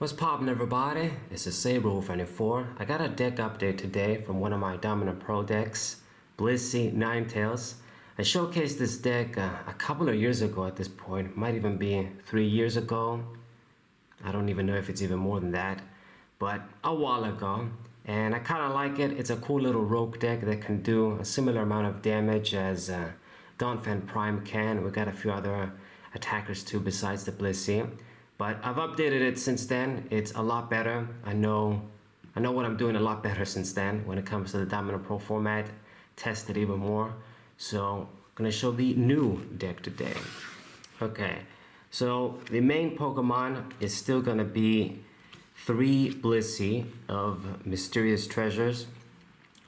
What's poppin', everybody? This is Saber94. I got a deck update today from one of my Dominant Pro decks, Blissey Ninetales. I showcased this deck a couple of years ago at this point, might even be 3 years ago. I don't even know if it's even more than that, but a while ago. And I kind of like it. It's a cool little rogue deck that can do a similar amount of damage as Donphan Prime can. We got a few other attackers too besides the Blissey. But I've updated it since then. It's a lot better. I know what I'm doing a lot better since then when it comes to the Dominant Pro format. Tested even more. So I'm gonna show the new deck today. Okay, so the main Pokemon is still gonna be 3 Blissey of Mysterious Treasures.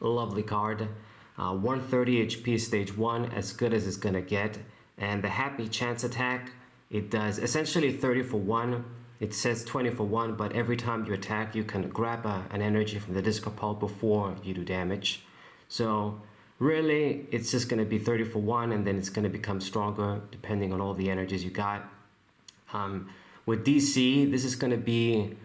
Lovely card. 130 HP stage 1, as good as it's gonna get. And the Happy Chance attack, it does essentially 30 for 1. It says 20 for 1, but every time you attack, you can grab an energy from the discard pile before you do damage. So really, it's just going to be 30 for 1, and then it's going to become stronger depending on all the energies you got. With DC, this is going to be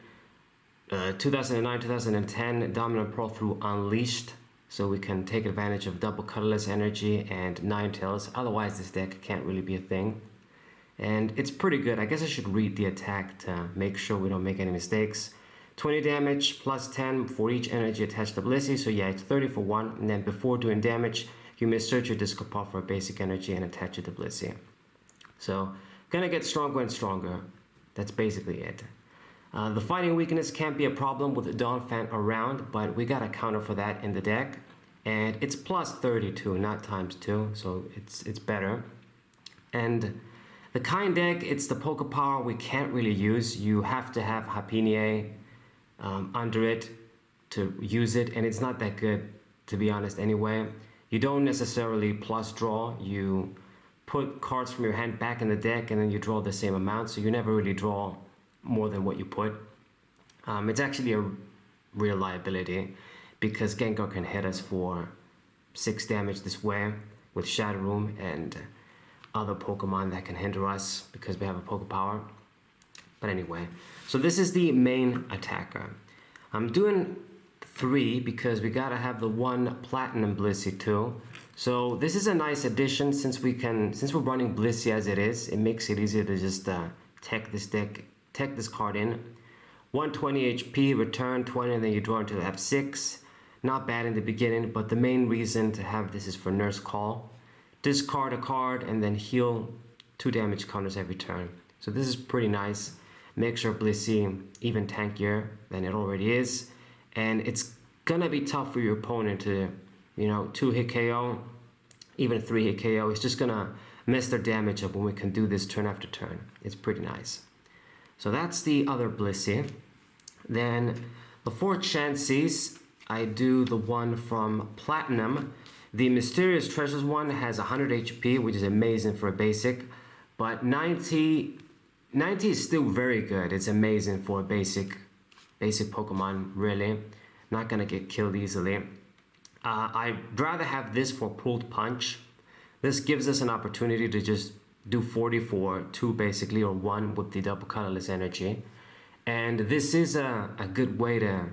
2009-2010 Dominant Pro through Unleashed. So we can take advantage of double colorless energy and Ninetales. Otherwise, this deck can't really be a thing. And it's pretty good. I guess I should read the attack to make sure we don't make any mistakes. 20 damage plus 10 for each energy attached to Blissey. So yeah, it's 30 for 1. And then before doing damage, you may search your discard pile for a basic energy and attach it to Blissey. So gonna get stronger and stronger. That's basically it. The fighting weakness can't be a problem with Donphan around, but we got a counter for that in the deck. And it's plus 32, not times 2. So it's better. And the kind deck, it's the Poke Power we can't really use. You have to have Happinier under it to use it, and it's not that good, to be honest, anyway. You don't necessarily plus draw. You put cards from your hand back in the deck, and then you draw the same amount, so you never really draw more than what you put. It's actually a real liability, because Gengar can hit us for 6 damage this way with Shadow Room and other Pokemon that can hinder us because we have a Poke Power. But anyway, so this is the main attacker. I'm doing 3 because we gotta have the 1 Platinum Blissey too. So this is a nice addition since we're running Blissey as it is. It makes it easier to just tech this card in. 120 HP, return 20, and then you draw into the F6. Not bad in the beginning, but the main reason to have this is for Nurse Call. Discard a card and then heal 2 damage counters every turn. So this is pretty nice. Makes your Blissey even tankier than it already is. And it's gonna be tough for your opponent to, 2-hit KO, even 3-hit KO. It's just gonna mess their damage up when we can do this turn after turn. It's pretty nice. So that's the other Blissey. Then the 4 Chanseys, I do the one from Platinum. The Mysterious Treasures one has 100 HP, which is amazing for a basic, but 90 is still very good. It's amazing for a basic Pokemon, really. Not gonna get killed easily. I'd rather have this for Pulled Punch. This gives us an opportunity to just do 40 for 2 basically, or 1 with the double colorless energy. And this is a good way to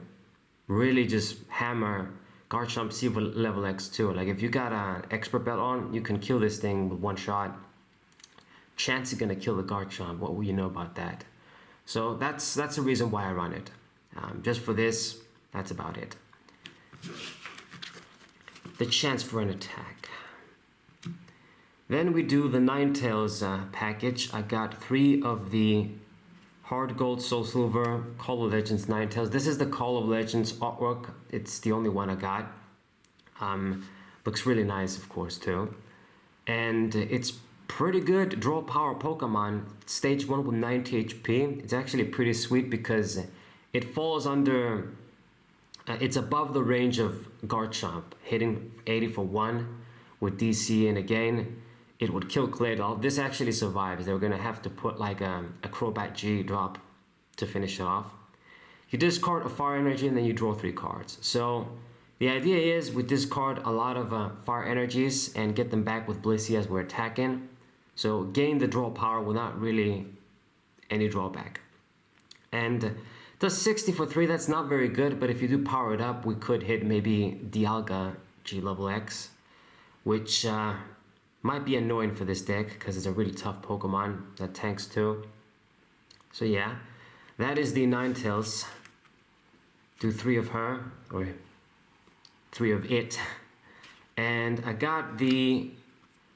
really just hammer Garchomp C level X2. Like if you got an expert belt on, you can kill this thing with 1 shot. Chance is gonna kill the Garchomp. What will you know about that? So that's the reason why I run it. Just for this, that's about it. The chance for an attack. Then we do the Ninetales package. I got 3 of the Hard Gold, Soul Silver, Call of Legends Ninetales. This is the Call of Legends artwork. It's the only one I got. Looks really nice, of course, too. And it's pretty good draw power Pokemon. Stage 1 with 90 HP. It's actually pretty sweet because it falls under... it's above the range of Garchomp, hitting 80 for 1 with DC, and again, it would kill Claydol. This actually survives. They were going to have to put like a Crobat G drop to finish it off. You discard a Fire Energy and then you draw 3 cards. So the idea is we discard a lot of Fire Energies and get them back with Blissey as we're attacking. So gain the draw power without really any drawback. And Does 60 for 3, that's not very good, but if you do power it up, we could hit maybe Dialga G level X, which might be annoying for this deck because it's a really tough Pokemon that tanks too. So yeah, that is the Ninetales. Do 3 of her, or 3 of it. And I got the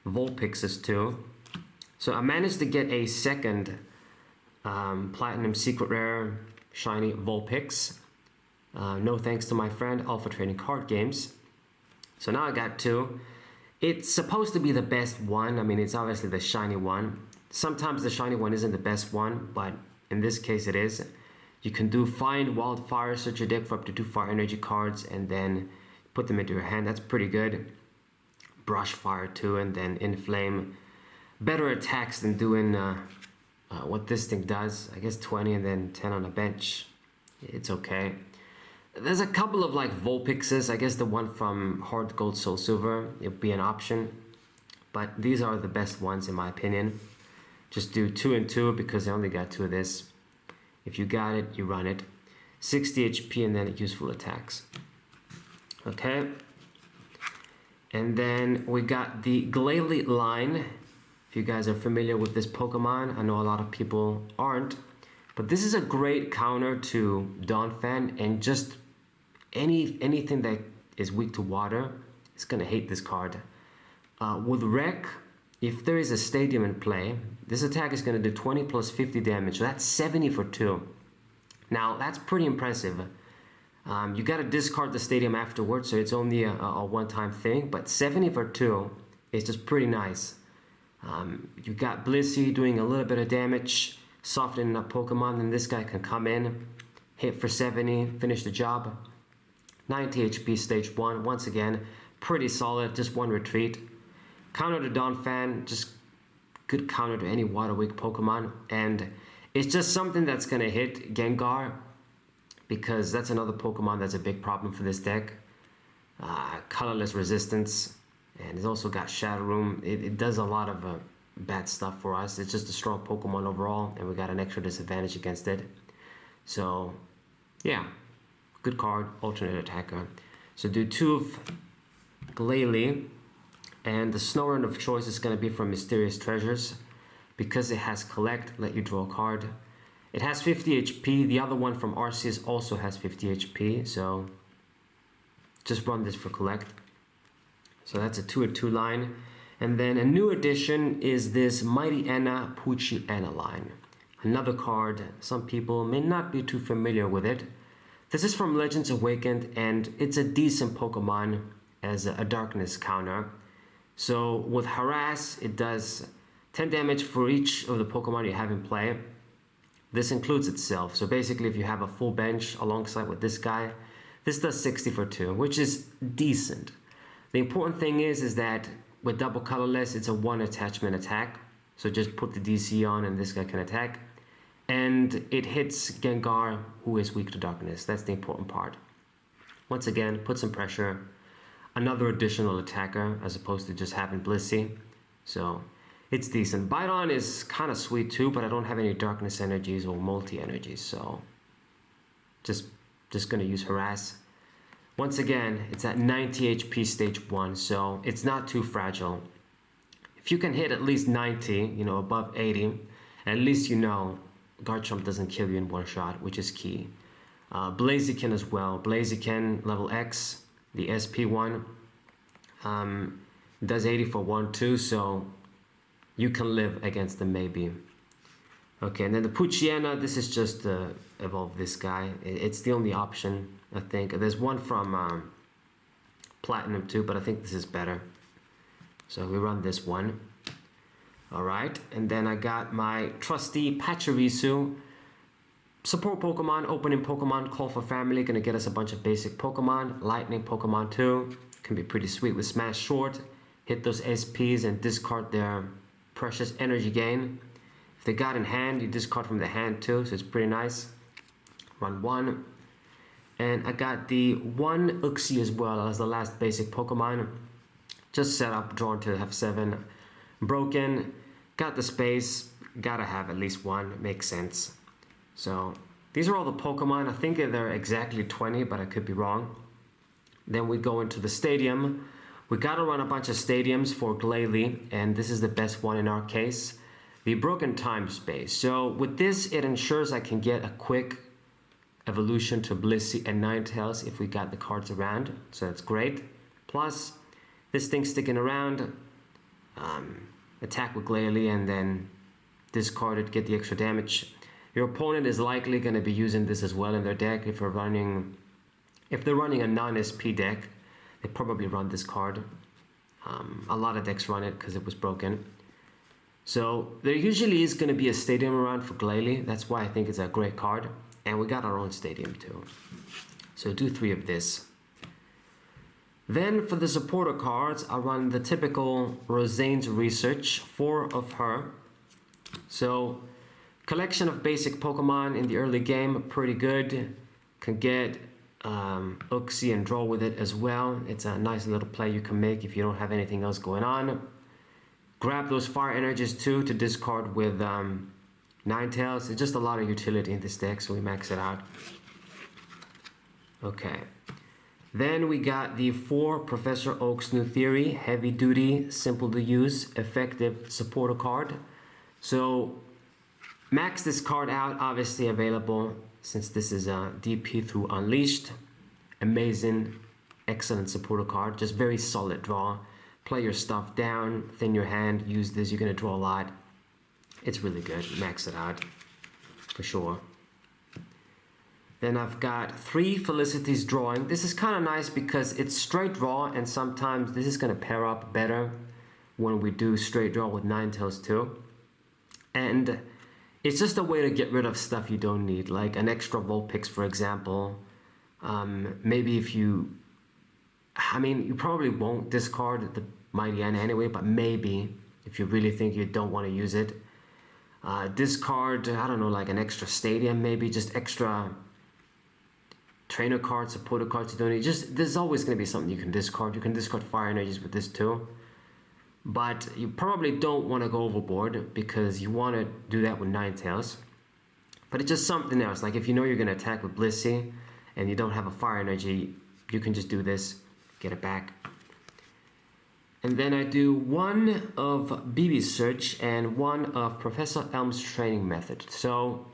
Vulpixes too. So I managed to get a second Platinum Secret Rare Shiny Vulpix. No thanks to my friend Alpha Trading Card Games. So now I got 2. It's supposed to be the best one. I mean, it's obviously the shiny one. Sometimes the shiny one isn't the best one, but in this case it is. You can do Find Wildfire, search your deck for up to 2 fire energy cards, and then put them into your hand. That's pretty good. Brush Fire too, and then Inflame. Better attacks than doing what this thing does. I guess 20 and then 10 on a bench. It's okay. There's a couple of like Vulpixes. I guess the one from Heart Gold Soul Silver, it'd be an option. But these are the best ones in my opinion. Just do 2 and 2 because I only got 2 of this. If you got it, you run it. 60 HP and then useful attacks. Okay. And then we got the Glalie line. If you guys are familiar with this Pokemon, I know a lot of people aren't. But this is a great counter to Donphan, and just anything that is weak to water is going to hate this card. With Wreck, if there is a Stadium in play, this attack is going to do 20 plus 50 damage. So that's 70 for 2. Now, that's pretty impressive. You got to discard the Stadium afterwards, so it's only a one-time thing. But 70 for 2 is just pretty nice. You got Blissey doing a little bit of damage, softening up Pokemon, and this guy can come in, hit for 70, finish the job. 90 HP stage 1, once again, pretty solid, just 1 retreat. Counter to Donphan, just good counter to any water weak Pokemon, and it's just something that's gonna hit Gengar, because that's another Pokemon that's a big problem for this deck. Colorless resistance, and it's also got Shadow Room. It does a lot of bad stuff for us. It's just a strong Pokemon overall, and we got an extra disadvantage against it. So yeah, good card, alternate attacker. So do 2 of Glalie, and the Snorunt of choice is going to be from Mysterious Treasures, because it has Collect, let you draw a card. It has 50 HP. The other one from Arceus also has 50 HP, so just run this for Collect. So that's a 2 and 2 line. And then a new addition is this Mighty Anna Poochyena line. Another card, some people may not be too familiar with it. This is from Legends Awakened, and it's a decent Pokemon as a darkness counter. So with Harass, it does 10 damage for each of the Pokemon you have in play. This includes itself. So basically, if you have a full bench alongside with this guy, this does 60 for 2, which is decent. The important thing is that with double colorless, it's a 1 attachment attack. So just put the DC on and this guy can attack. And it hits Gengar, who is weak to darkness. That's the important part. Once again, put some pressure. Another additional attacker as opposed to just having Blissey. So it's decent. Bite On is kind of sweet too, but I don't have any darkness energies or multi energies. So just going to use Harass. Once again, it's at 90 HP stage 1, so it's not too fragile. If you can hit at least 90, above 80, at least Garchomp doesn't kill you in one shot, which is key. Blaziken as well. Blaziken level X, the SP one, does 80 for 1 too, so you can live against them maybe. Okay, and then the Poochyena, this is just evolve this guy. It's the only option, I think. There's one from Platinum too, but I think this is better. So we run this one. Alright, and then I got my trusty Pachirisu. Support Pokemon, opening Pokemon, call for family, gonna get us a bunch of basic Pokemon. Lightning Pokemon too, can be pretty sweet with Smash Short. Hit those SPs and discard their precious energy gain. If they got in hand, you discard from the hand too, so it's pretty nice. Run 1. And I got the 1 Uxie as well as the last basic Pokemon. Just set up, drawn to have 7. Broken, got the space, gotta have at least 1, makes sense. So These are all the Pokemon. I think they're exactly 20, but I could be wrong. Then we go into the stadium. We gotta run a bunch of stadiums for Glalie, and this is the best one in our case. The Broken Time Space. So with this, it ensures I can get a quick evolution to Blissey and Ninetales if we got the cards around. So that's great. Plus, this thing sticking around, attack with Glalie and then discard it, get the extra damage. Your opponent is likely going to be using this as well in their deck. If they're running a non-SP deck, they probably run this card. A lot of decks run it because it was broken. So there usually is going to be a stadium around for Glalie. That's why I think it's a great card. And we got our own stadium too. So do 3 of this. Then for the supporter cards, I run the typical Roseanne's Research, 4 of her. So collection of basic Pokemon in the early game, pretty good. Can get Uxie and draw with it as well. It's a nice little play you can make if you don't have anything else going on. Grab those fire energies too to discard with Ninetales. It's just a lot of utility in this deck, so we max it out. Okay. Then we got the 4 Professor Oak's New Theory, heavy duty, simple to use, effective supporter card. So max this card out, obviously available since this is a DP through Unleashed. Amazing, excellent supporter card, just very solid draw. Play your stuff down, thin your hand, use this, you're gonna draw a lot. It's really good, max it out, for sure. Then I've got 3 Felicity's Drawing. This is kind of nice because it's straight draw, and sometimes this is gonna pair up better when we do straight draw with Ninetales too. And it's just a way to get rid of stuff you don't need, like an extra Vulpix, for example. Maybe if you, you probably won't discard the Mighty N anyway, but maybe if you really think you don't want to use it, discard, I don't know, like an extra stadium, maybe just extra trainer cards, supporter cards you don't need. Just, there's always going to be something you can discard. You can discard fire energies with this too. But you probably don't want to go overboard because you want to do that with Ninetales. But it's just something else. Like if you know you're going to attack with Blissey and you don't have a fire energy, you can just do this, get it back. And then I do 1 of BB's Search and 1 of Professor Elm's Training Method. So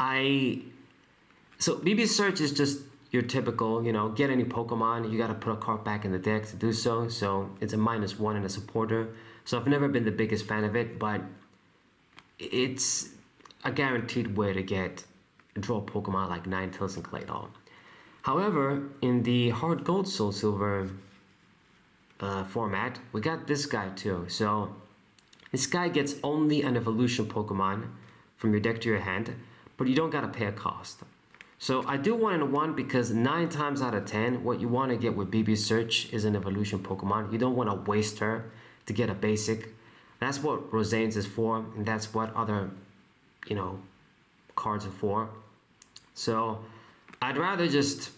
BB's Search is just your typical, get any Pokemon, you got to put a card back in the deck to do so. So it's a -1 and a supporter. So I've never been the biggest fan of it, but it's a guaranteed way to draw Pokemon like Ninetales and Claydol. However, in the Hard Gold Soul Silver format, we got this guy too. So this guy gets only an evolution Pokemon from your deck to your hand, but you don't gotta pay a cost. So I do 1 and 1 because 9 times out of 10, what you want to get with BB's Search is an evolution Pokemon. You don't want to waste her to get a basic. That's what Roseanne's is for, and that's what other, cards are for. So I'd rather just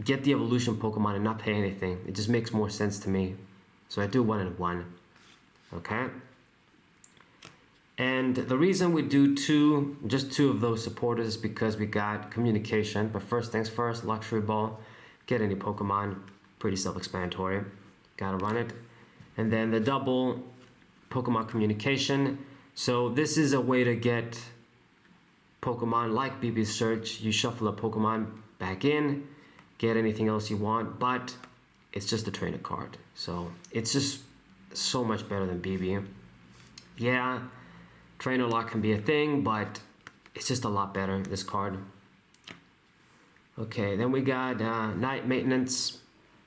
get the evolution Pokemon and not pay anything. It just makes more sense to me. So I do 1 and 1. Okay. And the reason we do just two of those supporters is because we got communication. But first things first, Luxury Ball, get any Pokemon, pretty self-explanatory. Gotta run it. And then the double Pokemon communication. So this is a way to get Pokemon like BB's Search. You shuffle a Pokemon back in, get anything else you want, but it's just a trainer card. So it's just so much better than BB. Yeah, trainer lock can be a thing, but it's just a lot better, this card. Okay, then we got Night Maintenance,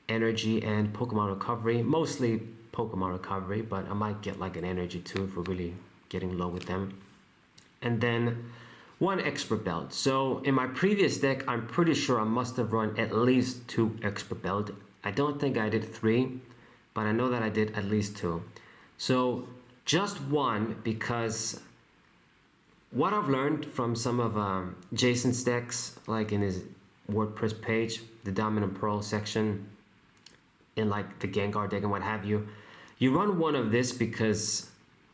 Energy, and Pokemon Recovery. Mostly Pokemon Recovery, but I might get like an Energy too if we're really getting low with them. And then 1 Expert Belt. So in my previous deck, I'm pretty sure I must have run at least 2 Expert Belt. I don't think I did 3, but I know that I did at least 2. So just 1, because what I've learned from some of Jason's decks, like in his WordPress page, the Diamond and Pearl section, in like the Gengar deck and what have you, you run 1 of this because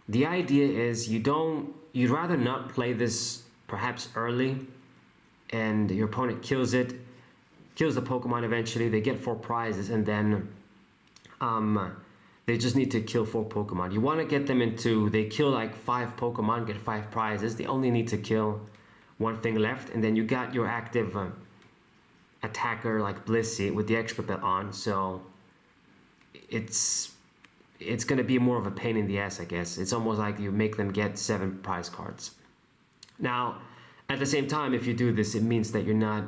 the idea is you'd rather not play this perhaps early, and your opponent kills the Pokemon eventually. They get 4 prizes, and then they just need to kill 4 Pokemon. You want to get them into, they kill like 5 Pokemon, get 5 prizes. They only need to kill 1 thing left, and then you got your active attacker like Blissey with the expert belt on. So it's going to be more of a pain in the ass, I guess. It's almost like you make them get 7 prize cards. Now, at the same time, if you do this, it means that you're not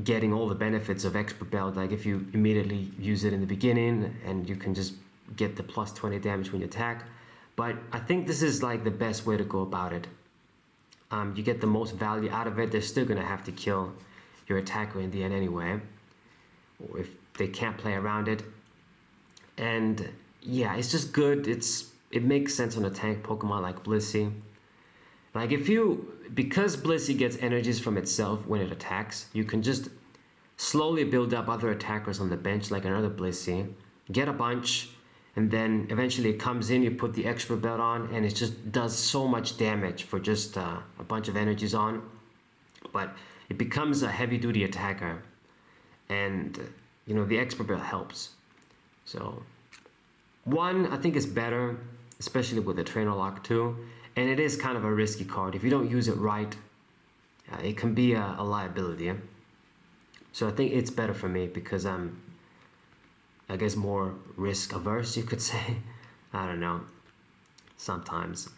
getting all the benefits of expert belt. Like if you immediately use it in the beginning, and you can just get the plus 20 damage when you attack. But I think this is like the best way to go about it. You get the most value out of it. They're still going to have to kill your attacker in the end anyway, or if they can't play around it. And yeah, it's just good. It makes sense on a tank Pokemon like Blissey. Like because Blissey gets energies from itself when it attacks, you can just slowly build up other attackers on the bench like another Blissey, get a bunch, and then eventually it comes in, you put the expert belt on, and it just does so much damage for just a bunch of energies on. But it becomes a heavy duty attacker, and the expert belt helps. So 1, I think is better, especially with the trainer lock 2. And it is kind of a risky card. If you don't use it right, it can be a liability. So I think it's better for me because I'm, I guess, more risk averse, you could say. I don't know. Sometimes.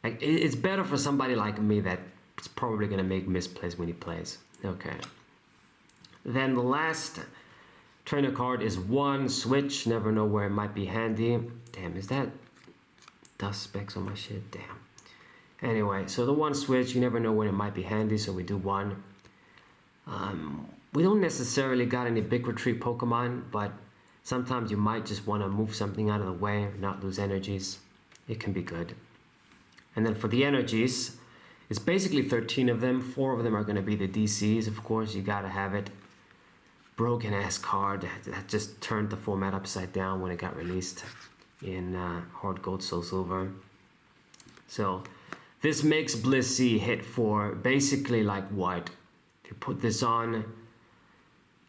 Like, it's better for somebody like me that's probably going to make misplays when he plays. Okay. Then the last trainer card is 1 switch. Never know where it might be handy. Damn, is that dust specks on my shit? Damn. Anyway, so the 1 switch, you never know when it might be handy, so we do 1. We don't necessarily got any big retreat Pokemon, but sometimes you might just want to move something out of the way, not lose energies. It can be good. And then for the energies, it's basically 13 of them. 4 of them are going to be the DCs, of course. You got to have it. Broken ass card that just turned the format upside down when it got released in Hard Gold, Soul Silver. So this makes Blissey hit for basically like what? If you put this on,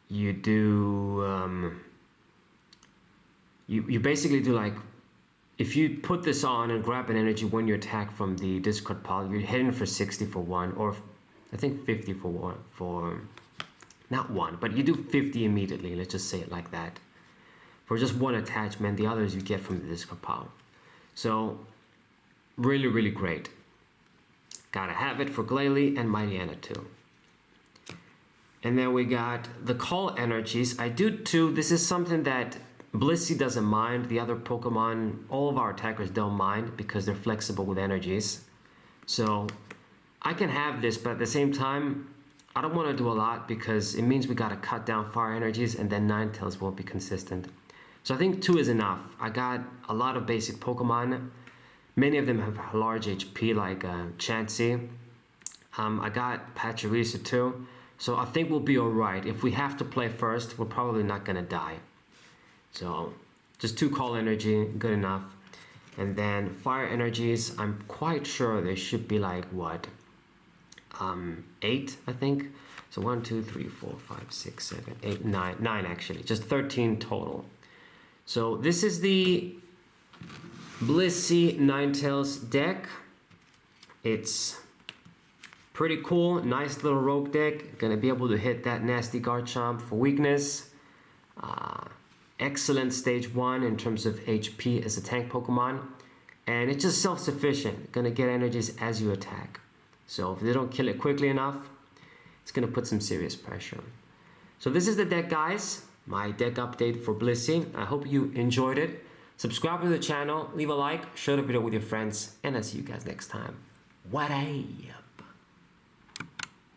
you do you basically do like, if you put this on and grab an energy when you attack from the discard pile, you're hitting for 60 for 1, or I think 50 for 1, for not 1, but you do 50 immediately, let's just say it like that. For just 1 attachment, the others you get from the discard pile. So really, really great. Gotta have it for Glalie and Mightyena too. And then we got the call energies. I do too. This is something that Blissey doesn't mind. The other Pokemon, all of our attackers don't mind because they're flexible with energies. So I can have this, but at the same time, I don't want to do a lot because it means we got to cut down fire energies, and then Ninetales won't be consistent. So I think 2 is enough. I got a lot of basic Pokemon. Many of them have large HP, like Chansey. I got Pachirisu too. So I think we'll be alright. If we have to play first, we're probably not going to die. So just 2 call energy, good enough. And then fire energies, I'm quite sure they should be like what? 8, I think. So 1, 2, 3, 4, 5, 6, 7, 8, 9. 9 actually. Just 13 total. So this is the Blissey Ninetales deck. It's pretty cool, nice little rogue deck. Gonna be able to hit that nasty Garchomp for weakness. Excellent stage 1 in terms of HP as a tank Pokemon. And it's just self-sufficient. Gonna get energies as you attack. So if they don't kill it quickly enough, it's gonna put some serious pressure. So this is the deck, guys. My deck update for Blissey. I hope you enjoyed it. Subscribe to the channel, leave a like, share the video with your friends, and I'll see you guys next time. What up?